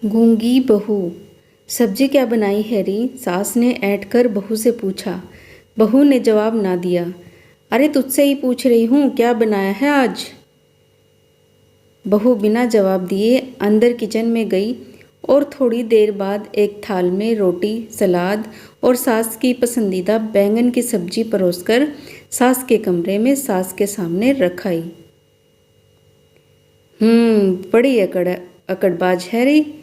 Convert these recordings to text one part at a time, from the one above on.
गूंगी बहू। सब्जी क्या बनाई है री? सास ने ऐंठ कर बहू से पूछा। बहू ने जवाब ना दिया। अरे तुझसे ही पूछ रही हूँ, क्या बनाया है आज? बहू बिना जवाब दिए अंदर किचन में गई और थोड़ी देर बाद एक थाल में रोटी, सलाद और सास की पसंदीदा बैंगन की सब्जी परोसकर सास के कमरे में सास के सामने रख आई। बड़ी अकड़बाज है री।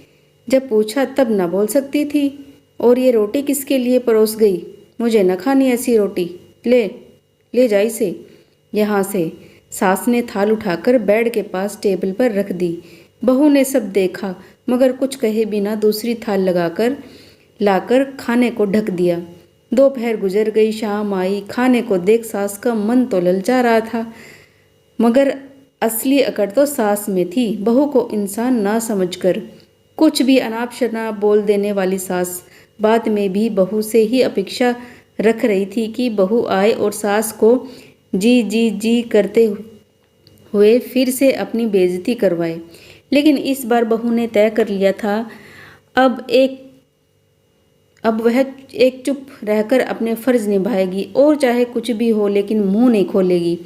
जब पूछा तब न बोल सकती थी। और ये रोटी किसके लिए परोस गई? मुझे न खानी ऐसी रोटी। ले ले जा इसे यहाँ से। सास ने थाल उठाकर बेड के पास टेबल पर रख दी। बहू ने सब देखा मगर कुछ कहे बिना दूसरी थाल लगाकर लाकर खाने को ढक दिया। दोपहर गुजर गई, शाम आई। खाने को देख सास का मन तो ललचा रहा था मगर असली अकड़ तो सास में थी। बहू को इंसान ना समझकर कुछ भी अनाप शनाप बोल देने वाली सास बाद में भी बहू से ही अपेक्षा रख रही थी कि बहू आए और सास को जी जी जी करते हुए फिर से अपनी बेइज्जती करवाए। लेकिन इस बार बहू ने तय कर लिया था अब वह एक चुप रहकर अपने फर्ज निभाएगी और चाहे कुछ भी हो लेकिन मुंह नहीं खोलेगी।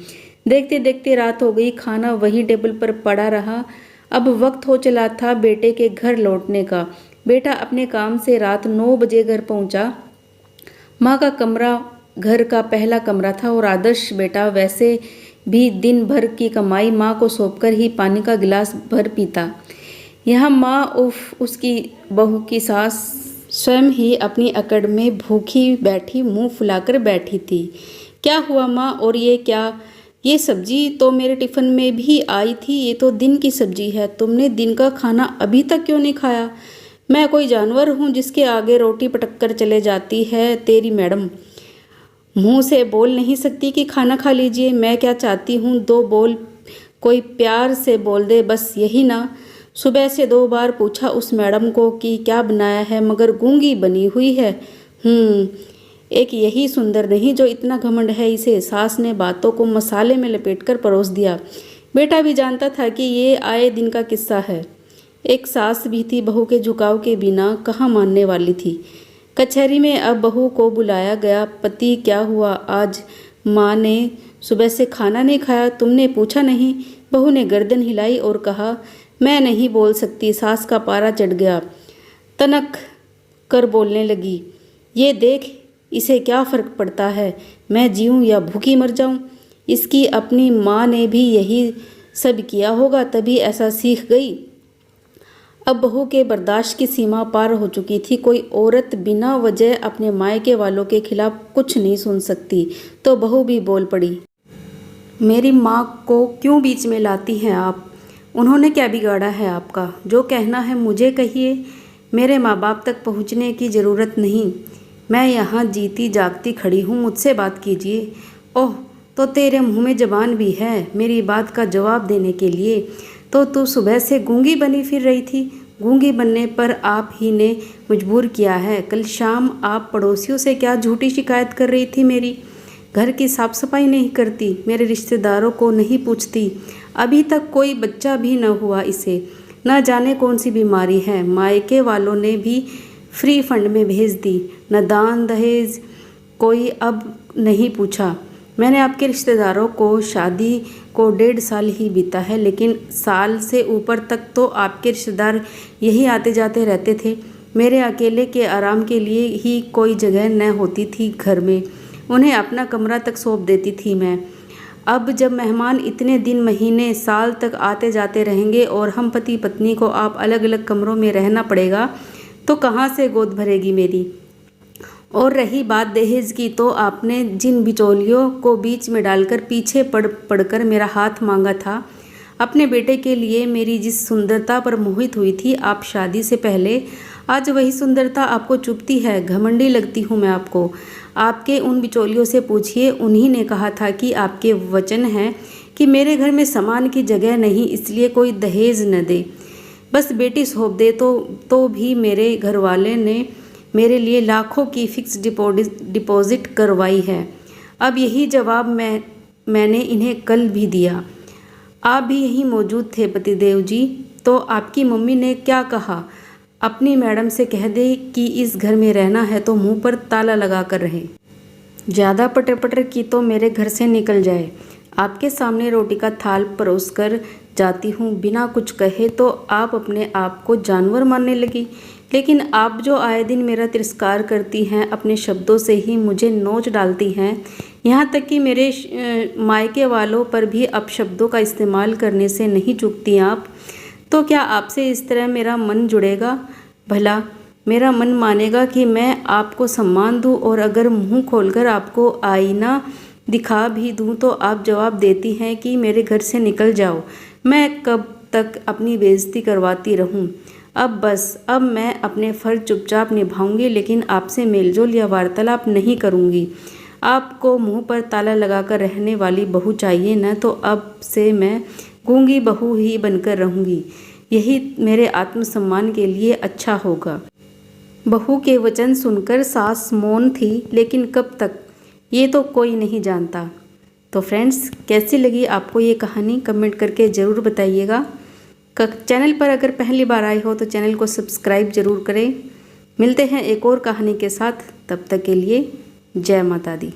देखते देखते रात हो गई। खाना वही टेबल पर पड़ा रहा। अब वक्त हो चला था बेटे के घर लौटने का। बेटा अपने काम से रात 9 बजे घर पहुंचा। माँ का कमरा घर का पहला कमरा था और आदर्श बेटा वैसे भी दिन भर की कमाई माँ को सौंपकर ही पानी का गिलास भर पीता। यहाँ माँ उसकी बहू की सास स्वयं ही अपनी अकड़ में भूखी बैठी मुंह फुलाकर बैठी थी। क्या हुआ माँ? और ये क्या? ये सब्जी तो मेरे टिफ़िन में भी आई थी। ये तो दिन की सब्जी है। तुमने दिन का खाना अभी तक क्यों नहीं खाया? मैं कोई जानवर हूँ जिसके आगे रोटी पटक कर चले जाती है तेरी मैडम? मुंह से बोल नहीं सकती कि खाना खा लीजिए? मैं क्या चाहती हूँ, 2 बोल कोई प्यार से बोल दे, बस यही ना। सुबह से 2 बार पूछा उस मैडम को कि क्या बनाया है मगर गूंगी बनी हुई है। एक यही सुंदर नहीं जो इतना घमंड है इसे। सास ने बातों को मसाले में लपेटकर परोस दिया। बेटा भी जानता था कि ये आए दिन का किस्सा है। एक सास भी थी बहू के झुकाव के बिना कहाँ मानने वाली थी। कचहरी में अब बहू को बुलाया गया। पति, क्या हुआ आज? माँ ने सुबह से खाना नहीं खाया, तुमने पूछा नहीं? बहू ने गर्दन हिलाई और कहा, मैं नहीं बोल सकती। सास का पारा चढ़ गया। तनक कर बोलने लगी, ये देख, इसे क्या फ़र्क पड़ता है मैं जीऊँ या भूखी मर जाऊँ? इसकी अपनी माँ ने भी यही सब किया होगा तभी ऐसा सीख गई। अब बहू के बर्दाश्त की सीमा पार हो चुकी थी। कोई औरत बिना वजह अपने मायके वालों के खिलाफ कुछ नहीं सुन सकती। तो बहू भी बोल पड़ी, मेरी माँ को क्यों बीच में लाती हैं आप? उन्होंने क्या बिगाड़ा है आपका? जो कहना है मुझे कहिए। मेरे माँ बाप तक पहुँचने की ज़रूरत नहीं। मैं यहाँ जीती जागती खड़ी हूँ, मुझसे बात कीजिए। ओह, तो तेरे मुँह में ज़बान भी है मेरी बात का जवाब देने के लिए। तो तू सुबह से गूंगी बनी फिर रही थी। गूंगी बनने पर आप ही ने मजबूर किया है। कल शाम आप पड़ोसियों से क्या झूठी शिकायत कर रही थी मेरी? घर की साफ सफाई नहीं करती, मेरे रिश्तेदारों को नहीं पूछती, अभी तक कोई बच्चा भी न हुआ इसे, न जाने कौन सी बीमारी है। मायके वालों ने भी फ्री फंड में भेज दी, न दान दहेज कोई अब नहीं पूछा। मैंने आपके रिश्तेदारों को शादी को 1.5 साल ही बीता है, लेकिन साल से ऊपर तक तो आपके रिश्तेदार यही आते जाते रहते थे। मेरे अकेले के आराम के लिए ही कोई जगह न होती थी घर में। उन्हें अपना कमरा तक सौंप देती थी मैं। अब जब मेहमान इतने दिन, महीने, साल तक आते जाते रहेंगे और हम पति पत्नी को आप अलग अलग कमरों में रहना पड़ेगा तो कहाँ से गोद भरेगी मेरी? और रही बात दहेज की, तो आपने जिन बिचौलियों को बीच में डालकर पीछे पड़कर मेरा हाथ मांगा था अपने बेटे के लिए, मेरी जिस सुंदरता पर मोहित हुई थी आप शादी से पहले, आज वही सुंदरता आपको चुभती है। घमंडी लगती हूँ मैं आपको। आपके उन बिचौलियों से पूछिए, उन्हीं ने कहा था कि आपके वचन हैं कि मेरे घर में सामान की जगह नहीं, इसलिए कोई दहेज न दे, बस बेटी सौंप दे। तो भी मेरे घर वाले ने मेरे लिए लाखों की फिक्स डिपॉजिट करवाई है। अब यही जवाब मैंने इन्हें कल भी दिया। आप भी यहीं मौजूद थे पतिदेव जी। तो आपकी मम्मी ने क्या कहा? अपनी मैडम से कह दे कि इस घर में रहना है तो मुंह पर ताला लगा कर रहे। ज़्यादा पटर पटर की तो मेरे घर से निकल जाए। आपके सामने रोटी का थाल परोस कर जाती हूँ, बिना कुछ कहे तो आप अपने आप को जानवर मानने लगी। लेकिन आप जो आए दिन मेरा तिरस्कार करती हैं, अपने शब्दों से ही मुझे नोच डालती हैं, यहाँ तक कि मेरे मायके वालों पर भी अपशब्दों का इस्तेमाल करने से नहीं चूकती आप, तो क्या आपसे इस तरह मेरा मन जुड़ेगा? भला मेरा मन मानेगा कि मैं आपको सम्मान दूं, और अगर मुंह खोलकर आपको आईना दिखा भी दूं तो आप जवाब देती हैं कि मेरे घर से निकल जाओ। मैं कब तक अपनी बेइज्जती करवाती रहूं? अब बस, अब मैं अपने फ़र्ज चुपचाप निभाऊंगी, लेकिन आपसे मेलजोल या वार्तालाप नहीं करूंगी। आपको मुंह पर ताला लगाकर रहने वाली बहू चाहिए न, तो अब से मैं गूंगी बहू ही बनकर रहूंगी। यही मेरे आत्मसम्मान के लिए अच्छा होगा। बहू के वचन सुनकर सास मौन थी, लेकिन कब तक ये तो कोई नहीं जानता। तो फ्रेंड्स, कैसी लगी आपको ये कहानी कमेंट करके ज़रूर बताइएगा। चैनल पर अगर पहली बार आए हो तो चैनल को सब्सक्राइब ज़रूर करें। मिलते हैं एक और कहानी के साथ, तब तक के लिए जय माता दी।